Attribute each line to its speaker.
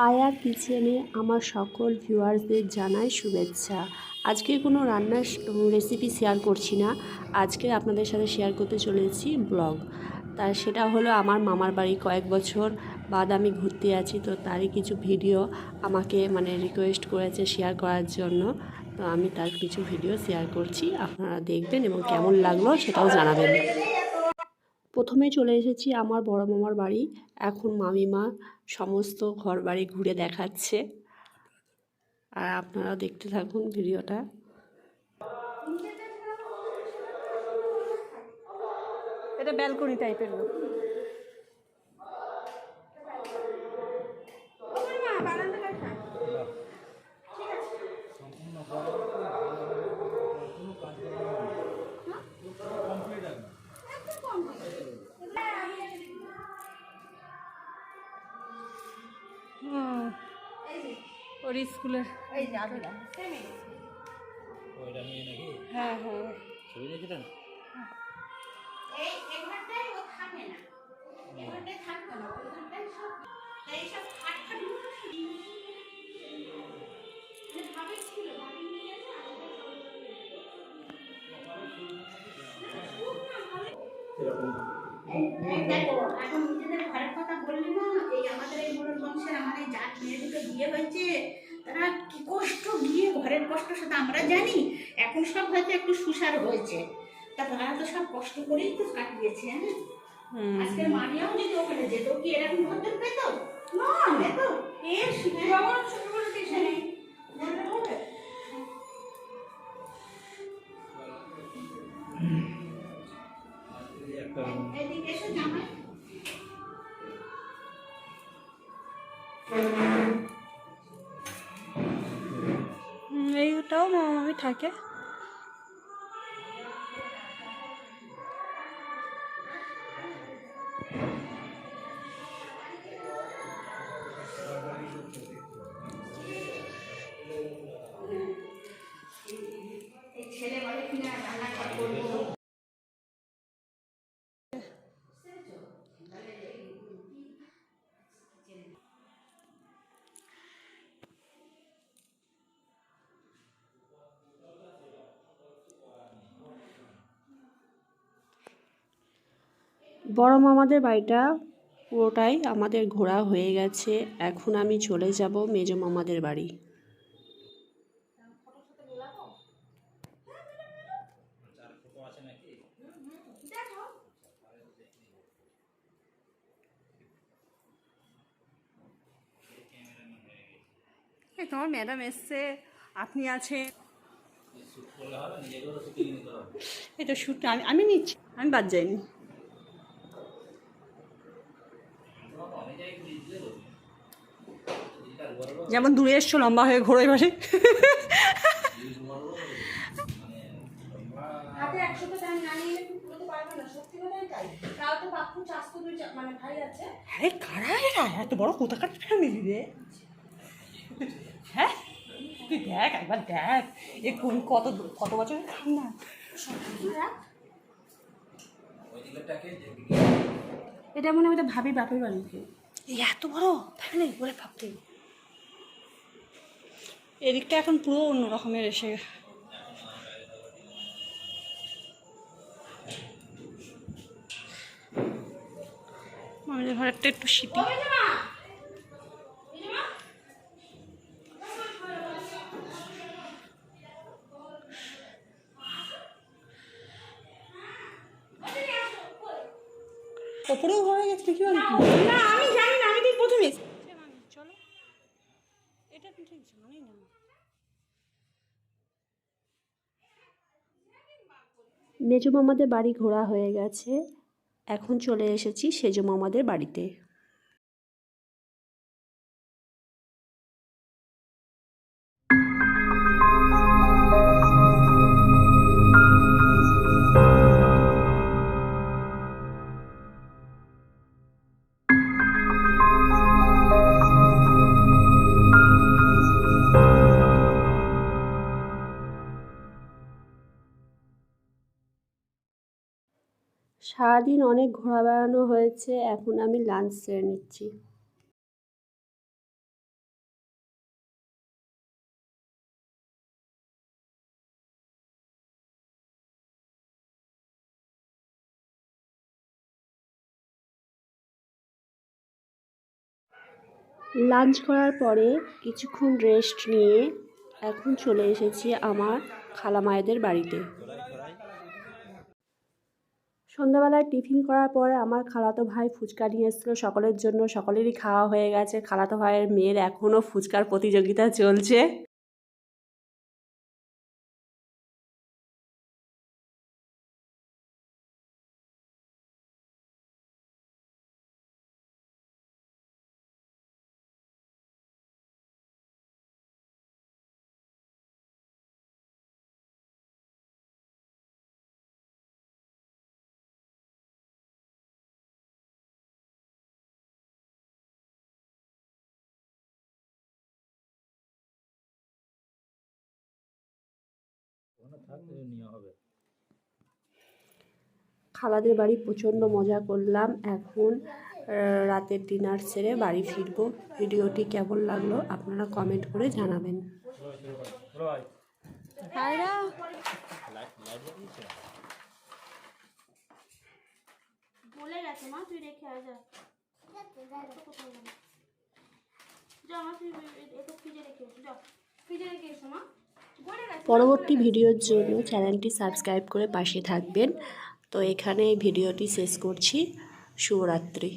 Speaker 1: আয়া কিচেনে আমার সকল ভিউয়ার্সদের জানাই শুভেচ্ছা। আজকে কোনো রান্নার রেসিপি শেয়ার করছি না, আজকে আপনাদের সাথে শেয়ার করতে চলেছি ব্লগ। তা সেটা হলো আমার মামার বাড়ি কয়েক বছর বাদ আমি ঘুরতে আছি, তো তারই কিছু ভিডিও আমাকে রিকোয়েস্ট করেছে শেয়ার করার জন্য। তো আমি তার কিছু ভিডিও শেয়ার করছি, আপনারা দেখবেন এবং কেমন লাগলো সেটাও জানাবেন। প্রথমে চলে এসেছি আমার বড় মামার বাড়ি। এখন মামিমা সমস্ত ঘর বাড়ি ঘুরে দেখাচ্ছে, আর আপনারা দেখতে থাকুন ভিডিওটা।
Speaker 2: এটা ব্যালকনি টাইপের। ওর স্কুলের হ্যাঁ হ্যাঁ
Speaker 3: এখন নিজেদের ঘরের কথা বললি না, এই আমাদের এই মোড়ল বংশের আমাদের জাত মেয়ে দুটো বিয়ে হয়েছে, তারা কি কষ্ট গিয়ে ঘরের কষ্ট সেটা আমরা জানি। এখন সব হয়তো একটু সুসার হয়েছে, তা তারা তো সব কষ্ট করেই তো কাটিয়েছে। হ্যাঁ, আজকের মারিয়াও যদি ওখানে যেত কি এরকম ভদ্র পেত না? পেত এর বাবা ছোট বড় কিছু নেই। এদিকে এসে জামাই
Speaker 2: এইটাও মামা মামি থাকে।
Speaker 3: ছেলে বলে কিনা রান্না করবো।
Speaker 1: বড় মামাদের বাড়িটা পুরোটাই আমাদের ঘোরা হয়ে গেছে, এখন আমি চলে যাব মেজো মামাদের বাড়ি।
Speaker 2: তোমার ম্যাডাম এসছে, আপনি আছেন। এটা শ্যুট আমি নিচ্ছি, আমি বাদ যাইনি। যেমন দূরে এসছো লম্বা হয়ে ঘোরো এবারে। আরে কারা এরা, এত বড় কোথাকার ফ্যামিলি রে? হ্যাঁ তুই দেখ একবার দেখ, এ কোন কত কত বছরের ঠান্ডা। এটা মনে হয় ভাবি বাপের বাড়িতে এই এত বড় ফ্যামিলি বলে ভাবতে। এদিকটা এখন পুরো অন্য রকমের এসে। আমাদের ঘরটা একটু শীতল। ওপরেও ঘরে গেছে কি বলবো না, আমি জানি না, আমি ঠিক প্রথমে চলো এটা ঠিক জানি না।
Speaker 1: মেজো মামাদের বাড়ি ঘোরা হয়ে গেছে, এখন চলে এসেছি সেজো মামাদের বাড়িতে। সারাদিন অনেক ঘোরা বেড়ানো হয়েছে, এখন আমি লাঞ্চ সেরে নিচ্ছি। লাঞ্চ করার পরে কিছুক্ষণ রেস্ট নিয়ে এখন চলে এসেছি আমার খালামায়েদের বাড়িতে। সন্ধ্যাবেলায় টিফিন করার পরে আমার খালাতো ভাই ফুচকা নিয়ে এসেছিলো সকলের জন্য। সকলেরই খাওয়া হয়ে গেছে। খালাতো ভাইয়ের মেয়ের এখনও ফুচকার প্রতিযোগিতা চলছে। খালাদের বাড়ি প্রচণ্ড মজা করলাম। এখন রাতের ডিনার সেরে বাড়ি ফিরবো। ভিডিওটি কেমন লাগলো আপনারা কমেন্ট করে জানাবেন।
Speaker 2: বলে গেছে মা, তুই রেখে আয়, যা যা মা, তুই এটা ফ্রিজে রেখে এসো, যা ফ্রিজে রেখে এসো মা।
Speaker 1: পরবর্তী ভিডিওর জন্য চ্যানেলটি সাবস্ক্রাইব করে পাশে থাকবেন। তো এখানে ভিডিওটি শেষ করছি। শুভরাত্রি।